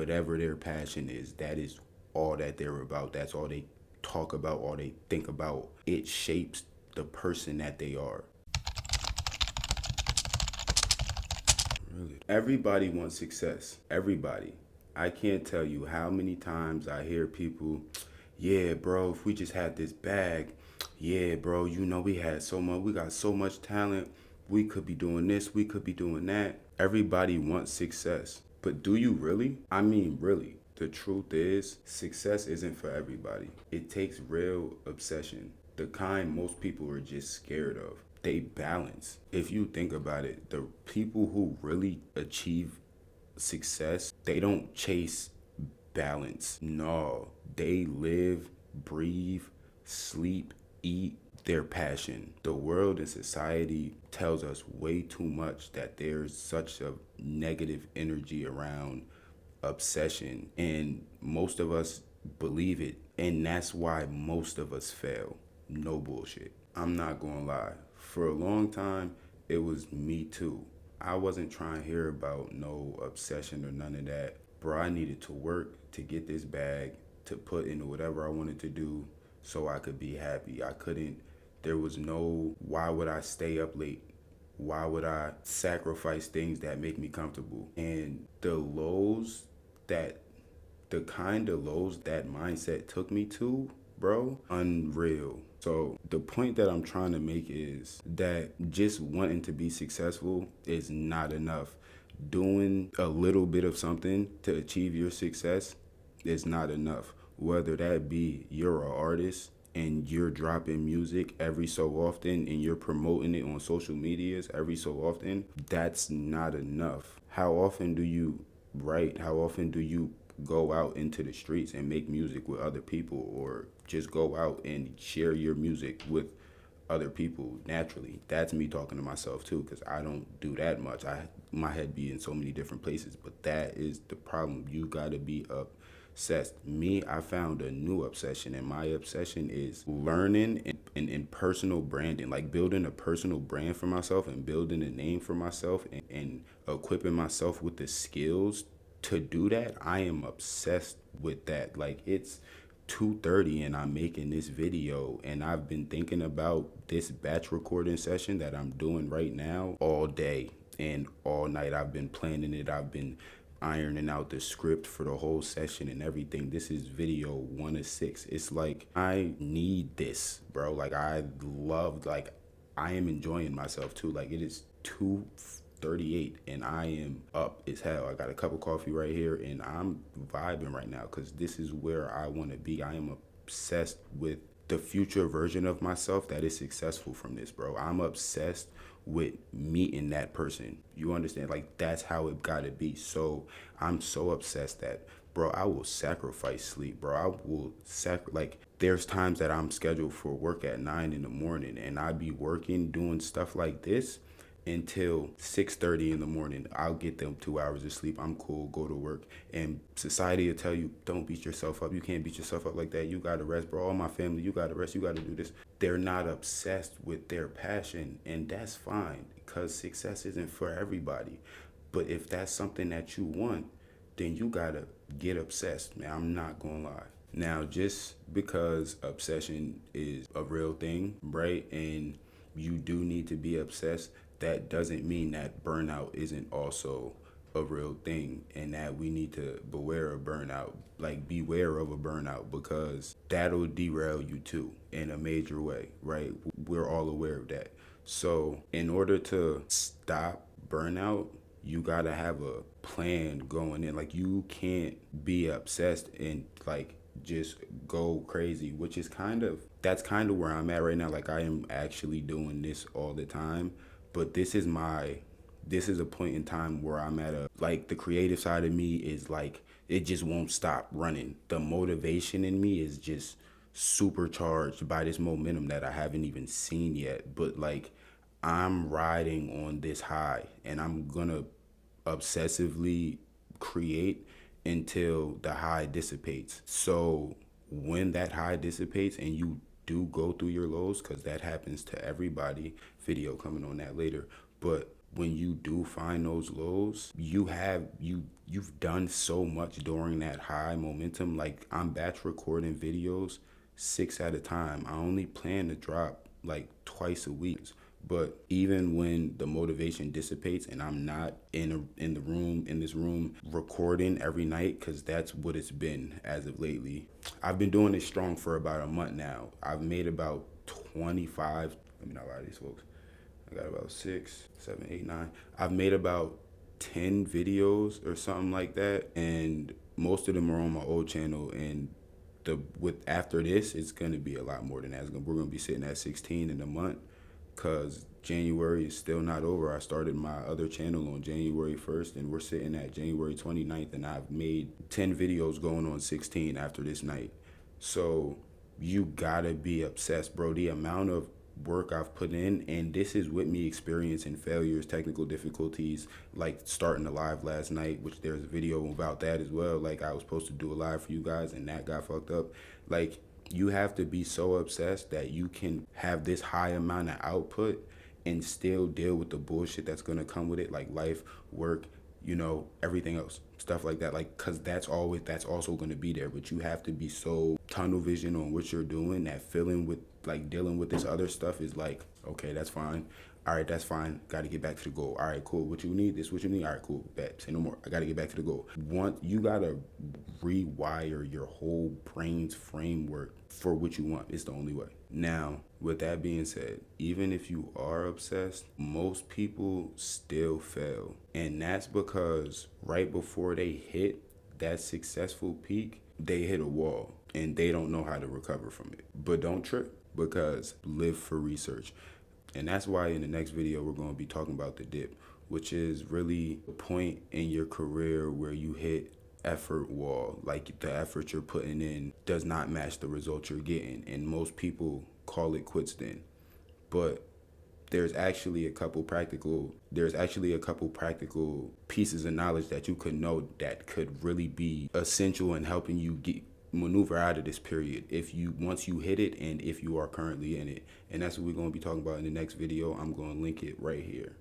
whatever their passion is, that is all that they're about. That's all they talk about, all they think about. It shapes the person that they are. Really. Everybody wants success. Everybody. I can't tell you how many times I hear people, yeah, bro, if we just had this bag, yeah, bro, we had so much, we got so much talent. We could be doing this, we could be doing that. Everybody wants success. But do you really? I mean, really. The truth is, success isn't for everybody. It takes real obsession, the kind most people are just scared of. They balance. If you think about it, the people who really achieve success, they don't chase balance. No, they live, breathe, sleep, eat their passion. The world and society tells us way too much that there's such a negative energy around obsession, and most of us believe it, and that's why most of us fail. No bullshit. I'm not gonna lie. For a long time, it was me too. I wasn't trying to hear about no obsession or none of that. Bro, I needed to work to get this bag to put into whatever I wanted to do so I could be happy. I couldn't, there was no, why would I stay up late? Why would I sacrifice things that make me comfortable? And that, the kind of lows that mindset took me to, bro, unreal. So the point that I'm trying to make is that just wanting to be successful is not enough. Doing a little bit of something to achieve your success is not enough. Whether that be you're an artist and you're dropping music every so often and you're promoting it on social medias every so often, that's not enough. How often do you write? How often do you go out into the streets and make music with other people, or just go out and share your music with other people naturally? That's me talking to myself too, because I don't do that much. My head be in so many different places, but that is the problem. You gotta be obsessed. Me, I found a new obsession, and my obsession is learning and personal branding, like building a personal brand for myself and building a name for myself, and equipping myself with the skills to do that. I am obsessed with that. Like, it's 2:30 and I'm making this video, and I've been thinking about this batch recording session that I'm doing right now all day and all night. I've been planning it. I've been ironing out the script for the whole session and everything. This is video 1 of 6. It's like, I need this, bro. Like, I am enjoying myself too. Like, it is 2:38 and I am up as hell. I got a cup of coffee right here and I'm vibing right now because this is where I want to be. I am obsessed with the future version of myself that is successful from this, bro. I'm obsessed with meeting that person. You understand? Like, that's how it gotta be. So I'm so obsessed that, bro, I will sacrifice sleep, bro. I will like, there's times that I'm scheduled for work at 9 in the morning and I be working, doing stuff like this until 6:30 in the morning. I'll get them 2 hours of sleep. I'm cool, go to work. And society will tell you, don't beat yourself up. You can't beat yourself up like that. You gotta rest, bro. All my family, you gotta rest. You gotta do this. They're not obsessed with their passion, and that's fine because success isn't for everybody. But if that's something that you want, then you gotta get obsessed, man. I'm not gonna lie. Now, just because obsession is a real thing, right? And you do need to be obsessed, that doesn't mean that burnout isn't also a real thing, and that we need to beware of burnout. Like, beware of a burnout, because that'll derail you too in a major way, right? We're all aware of that. So in order to stop burnout, you gotta have a plan going in. Like, you can't be obsessed and like just go crazy, which is that's kind of where I'm at right now. Like, I am actually doing this all the time, but this is a point in time where I'm at like, the creative side of me is like, it just won't stop running. The motivation in me is just supercharged by this momentum that I haven't even seen yet. But like, I'm riding on this high and I'm gonna obsessively create until the high dissipates. So when that high dissipates and you do go through your lows, because that happens to everybody, video coming on that later, but when you do find those lows, you've done so much during that high momentum. Like, I'm batch recording videos 6 at a time. I only plan to drop like twice a week. But even when the motivation dissipates and I'm not in this room recording every night, because that's what it's been as of lately. I've been doing this strong for about a month now. I've made about 25. Let me not lie to these folks. I got about 6, 7, 8, 9. I've made about 10 videos or something like that, and most of them are on my old channel. And after this, it's gonna be a lot more than that. We're gonna be sitting at 16 in a month, cause January is still not over. I started my other channel on January 1st, and we're sitting at January 29th, and I've made 10 videos going on 16 after this night. So you gotta be obsessed, bro. The amount of work I've put in, and this is with me experiencing failures, technical difficulties, like starting the live last night, which there's a video about that as well. Like, I was supposed to do a live for you guys and that got fucked up. Like, you have to be so obsessed that you can have this high amount of output and still deal with the bullshit that's gonna come with it, like life, work, everything else, stuff like that. Like, cause that's also gonna be there, but you have to be so tunnel vision on what you're doing that feeling with, like, dealing with this other stuff is like, okay, that's fine. All right, that's fine. Got to get back to the goal. All right, cool. What you need? This what you need? All right, cool. Bet. Say no more. I got to get back to the goal. You got to rewire your whole brain's framework for what you want. It's the only way. Now, with that being said, even if you are obsessed, most people still fail. And that's because right before they hit that successful peak, they hit a wall and they don't know how to recover from it. But don't trip, because live for research. And that's why in the next video, we're going to be talking about the dip, which is really the point in your career where you hit effort wall. Like, the effort you're putting in does not match the results you're getting. And most people call it quits then. But there's actually a couple practical pieces of knowledge that you could know that could really be essential in helping you maneuver out of this period once you hit it, and if you are currently in it. And that's what we're going to be talking about in the next video. I'm going to link it right here.